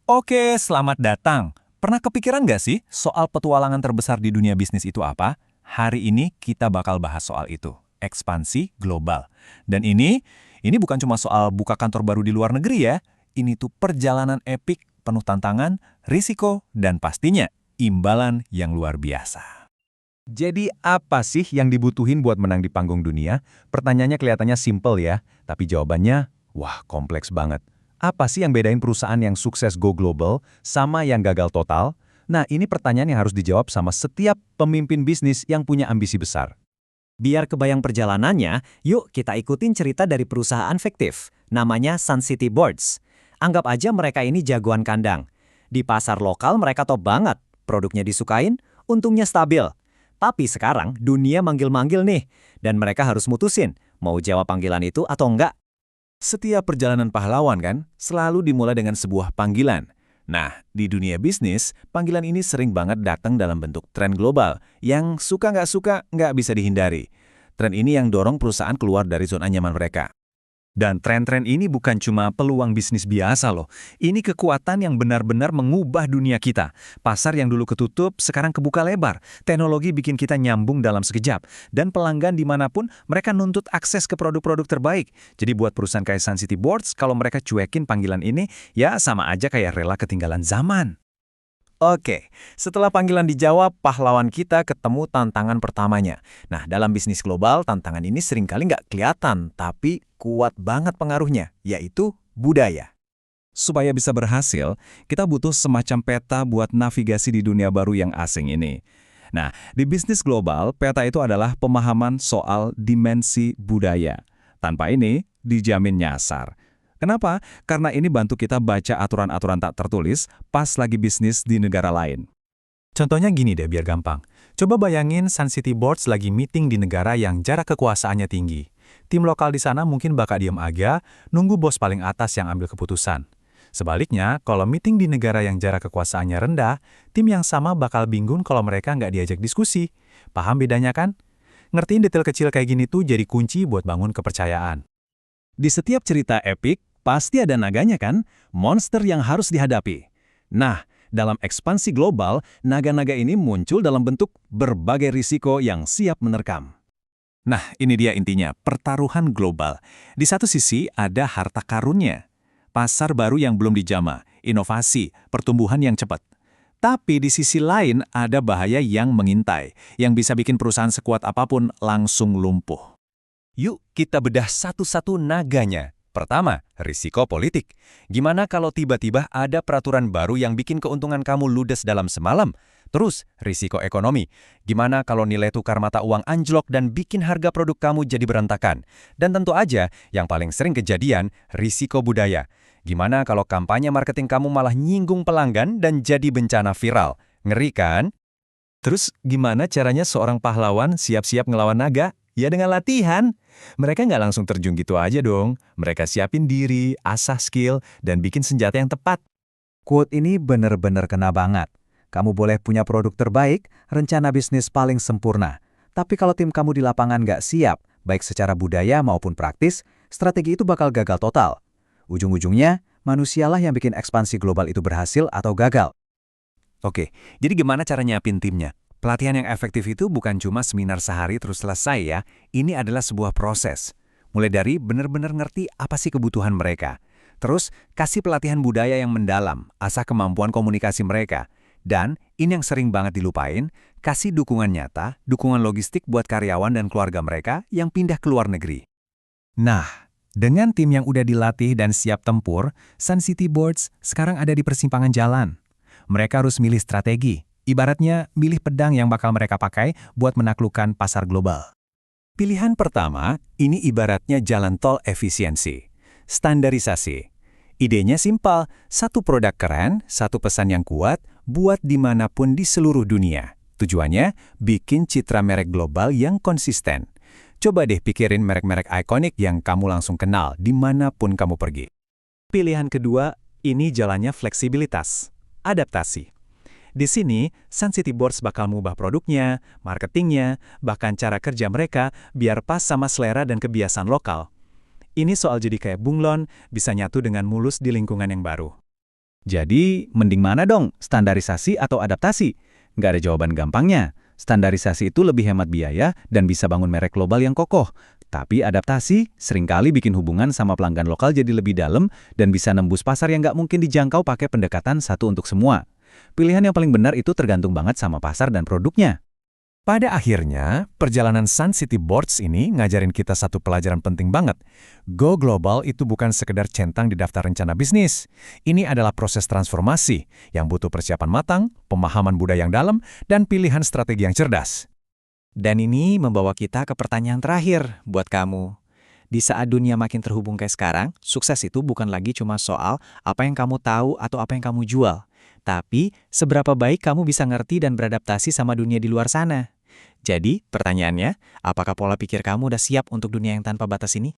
Oke, selamat datang. Pernah kepikiran nggak sih soal petualangan terbesar di dunia bisnis itu apa? Hari ini kita bakal bahas soal itu. Ekspansi global. Dan ini bukan cuma soal buka kantor baru di luar negeri ya. Ini tuh perjalanan epik, penuh tantangan, risiko, dan pastinya imbalan yang luar biasa. Jadi apa sih yang dibutuhin buat menang di panggung dunia? Pertanyaannya kelihatannya simple ya, tapi jawabannya, wah kompleks banget. Apa sih yang bedain perusahaan yang sukses go global sama yang gagal total? Nah ini pertanyaan yang harus dijawab sama setiap pemimpin bisnis yang punya ambisi besar. Biar kebayang perjalanannya, yuk kita ikutin cerita dari perusahaan fiktif. Namanya Sun City Boards. Anggap aja mereka ini jagoan kandang. Di pasar lokal mereka top banget. Produknya disukain, untungnya stabil. Tapi sekarang dunia manggil-manggil nih. Dan mereka harus mutusin, mau jawab panggilan itu atau enggak. Setiap perjalanan pahlawan kan selalu dimulai dengan sebuah panggilan. Nah, di dunia bisnis, panggilan ini sering banget datang dalam bentuk tren global yang suka nggak bisa dihindari. Tren ini yang dorong perusahaan keluar dari zona nyaman mereka. Dan tren-tren ini bukan cuma peluang bisnis biasa loh. Ini kekuatan yang benar-benar mengubah dunia kita. Pasar yang dulu ketutup, sekarang kebuka lebar. Teknologi bikin kita nyambung dalam sekejap. Dan pelanggan dimanapun, mereka nuntut akses ke produk-produk terbaik. Jadi buat perusahaan kayak Sun City Boards, kalau mereka cuekin panggilan ini, ya sama aja kayak rela ketinggalan zaman. Oke, setelah panggilan dijawab, pahlawan kita ketemu tantangan pertamanya. Nah, dalam bisnis global, tantangan ini seringkali nggak kelihatan, tapi kuat banget pengaruhnya, yaitu budaya. Supaya bisa berhasil, kita butuh semacam peta buat navigasi di dunia baru yang asing ini. Nah, di bisnis global, peta itu adalah pemahaman soal dimensi budaya. Tanpa ini, dijamin nyasar. Kenapa? Karena ini bantu kita baca aturan-aturan tak tertulis pas lagi bisnis di negara lain. Contohnya gini deh biar gampang. Coba bayangin Sun City Boards lagi meeting di negara yang jarak kekuasaannya tinggi. Tim lokal di sana mungkin bakal diam aja, nunggu bos paling atas yang ambil keputusan. Sebaliknya, kalau meeting di negara yang jarak kekuasaannya rendah, tim yang sama bakal bingung kalau mereka nggak diajak diskusi. Paham bedanya kan? Ngertiin detail kecil kayak gini tuh jadi kunci buat bangun kepercayaan. Di setiap cerita epik, pasti ada naganya kan? Monster yang harus dihadapi. Nah, dalam ekspansi global, naga-naga ini muncul dalam bentuk berbagai risiko yang siap menerkam. Nah, ini dia intinya, pertaruhan global. Di satu sisi ada harta karunnya, pasar baru yang belum dijamah, inovasi, pertumbuhan yang cepat. Tapi di sisi lain ada bahaya yang mengintai, yang bisa bikin perusahaan sekuat apapun langsung lumpuh. Yuk kita bedah satu-satu naganya. Pertama, risiko politik. Gimana kalau tiba-tiba ada peraturan baru yang bikin keuntungan kamu ludes dalam semalam? Terus, risiko ekonomi. Gimana kalau nilai tukar mata uang anjlok dan bikin harga produk kamu jadi berantakan? Dan tentu aja, yang paling sering kejadian, risiko budaya. Gimana kalau kampanye marketing kamu malah nyinggung pelanggan dan jadi bencana viral? Ngeri kan? Terus gimana caranya seorang pahlawan siap-siap ngelawan naga? Ya dengan latihan. Mereka nggak langsung terjun gitu aja dong. Mereka siapin diri, asah skill, dan bikin senjata yang tepat. Quote ini bener-bener kena banget. Kamu boleh punya produk terbaik, rencana bisnis paling sempurna. Tapi kalau tim kamu di lapangan nggak siap, baik secara budaya maupun praktis, strategi itu bakal gagal total. Ujung-ujungnya, manusialah yang bikin ekspansi global itu berhasil atau gagal. Oke, jadi gimana cara nyiapin timnya? Pelatihan yang efektif itu bukan cuma seminar sehari terus selesai ya. Ini adalah sebuah proses. Mulai dari benar-benar ngerti apa sih kebutuhan mereka. Terus, kasih pelatihan budaya yang mendalam, asah kemampuan komunikasi mereka. Dan, ini yang sering banget dilupain, kasih dukungan nyata, dukungan logistik buat karyawan dan keluarga mereka yang pindah ke luar negeri. Nah, dengan tim yang udah dilatih dan siap tempur, Sun City Boards sekarang ada di persimpangan jalan. Mereka harus milih strategi. Ibaratnya, milih pedang yang bakal mereka pakai buat menaklukkan pasar global. Pilihan pertama, ini ibaratnya jalan tol efisiensi. Standarisasi. Idenya simpel, satu produk keren, satu pesan yang kuat, buat dimanapun di seluruh dunia. Tujuannya, bikin citra merek global yang konsisten. Coba deh pikirin merek-merek ikonik yang kamu langsung kenal dimanapun kamu pergi. Pilihan kedua, ini jalannya fleksibilitas, adaptasi. Di sini, Sun City Boards bakal mengubah produknya, marketingnya, bahkan cara kerja mereka biar pas sama selera dan kebiasaan lokal. Ini soal jadi kayak bunglon, bisa nyatu dengan mulus di lingkungan yang baru. Jadi, mending mana dong? Standarisasi atau adaptasi? Nggak ada jawaban gampangnya. Standarisasi itu lebih hemat biaya dan bisa bangun merek global yang kokoh. Tapi adaptasi seringkali bikin hubungan sama pelanggan lokal jadi lebih dalam dan bisa nembus pasar yang nggak mungkin dijangkau pakai pendekatan satu untuk semua. Pilihan yang paling benar itu tergantung banget sama pasar dan produknya. Pada akhirnya, perjalanan Sun City Boards ini ngajarin kita satu pelajaran penting banget. Go global itu bukan sekedar centang di daftar rencana bisnis. Ini adalah proses transformasi yang butuh persiapan matang, pemahaman budaya yang dalam, dan pilihan strategi yang cerdas. Dan ini membawa kita ke pertanyaan terakhir buat kamu. Di saat dunia makin terhubung kayak sekarang, sukses itu bukan lagi cuma soal apa yang kamu tahu atau apa yang kamu jual. Tapi, seberapa baik kamu bisa ngerti dan beradaptasi sama dunia di luar sana. Jadi, pertanyaannya, apakah pola pikir kamu udah siap untuk dunia yang tanpa batas ini?